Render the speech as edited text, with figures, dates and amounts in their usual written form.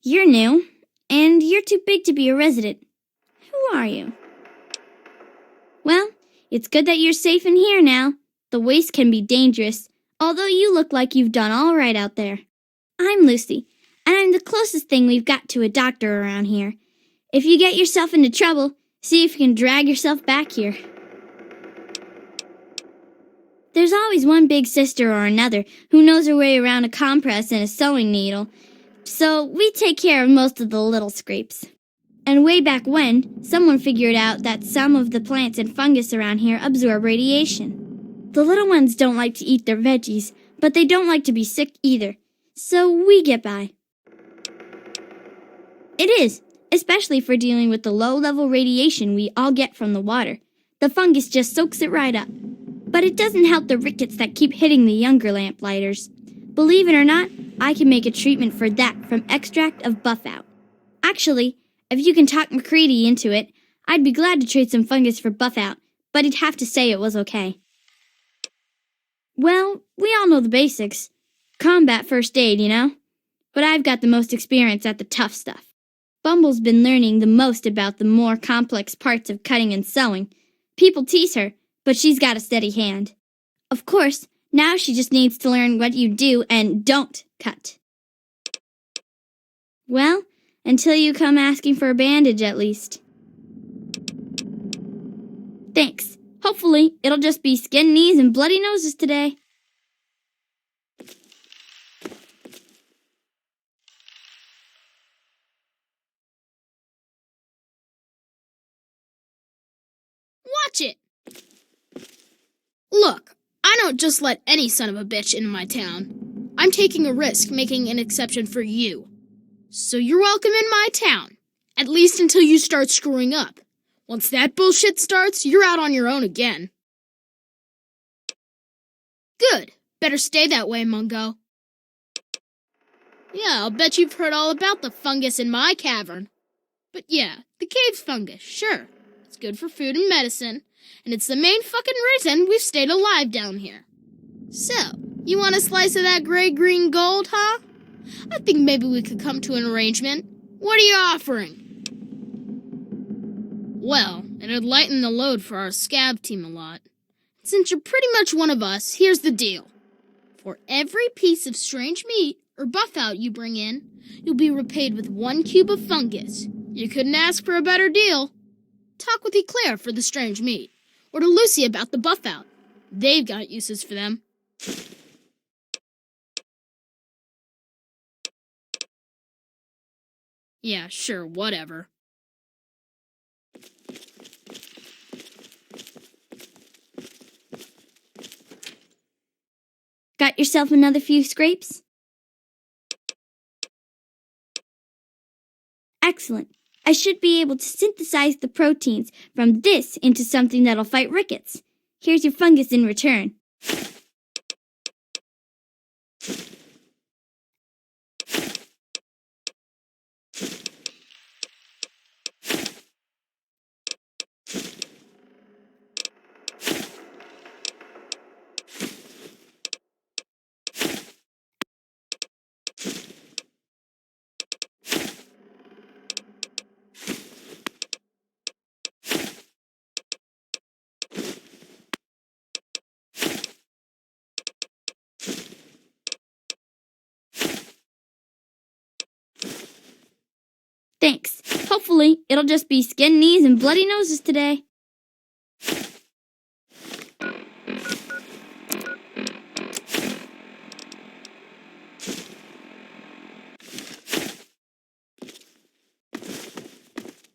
You're new, and you're too big to be a resident. Who are you? Well, it's good that you're safe in here now. The waste can be dangerous, although you look like you've done all right out there. I'm Lucy, and I'm the closest thing we've got to a doctor around here. If you get yourself into trouble, see if you can drag yourself back here. There's always one big sister or another who knows her way around a compress and a sewing needle, so we take care of most of the little scrapes. And way back when, someone figured out that some of the plants and fungus around here absorb radiation. The little ones don't like to eat their veggies, but they don't like to be sick either, so we get by. It is, especially for dealing with the low-level radiation we all get from the water. The fungus just soaks it right up. But it doesn't help the rickets that keep hitting the younger lamplighters. Believe it or not, I can make a treatment for that from extract of buffout. Actually, if you can talk McCready into it, I'd be glad to trade some fungus for buffout, but he'd have to say it was okay. Well, we all know the basics. Combat first aid, you know? But I've got the most experience at the tough stuff. Bumble's been learning the most about the more complex parts of cutting and sewing. People tease her, but she's got a steady hand. Of course, now she just needs to learn what you do and don't cut. Well, until you come asking for a bandage at least. Thanks. Hopefully, it'll just be skin knees and bloody noses today. Watch it! Look, I don't just let any son of a bitch into my town. I'm taking a risk making an exception for you. So you're welcome in my town, at least until you start screwing up. Once that bullshit starts, you're out on your own again. Good. Better stay that way, Mungo. Yeah, I'll bet you've heard all about the fungus in my cavern. But yeah, the cave fungus, sure. It's good for food and medicine, and it's the main fucking reason we've stayed alive down here. So, you want a slice of that gray-green gold, huh? I think maybe we could come to an arrangement. What are you offering? Well, it'd lighten the load for our scab team a lot. Since you're pretty much one of us, here's the deal. For every piece of strange meat or buffout you bring in, you'll be repaid with 1 cube of fungus. You couldn't ask for a better deal. Talk with Eclair for the strange meat, or to Lucy about the buffout. They've got uses for them. Yeah, sure, whatever. Got yourself another few scrapes? Excellent. I should be able to synthesize the proteins from this into something that'll fight rickets. Here's your fungus in return. Thanks. Hopefully, it'll just be skin knees and bloody noses today.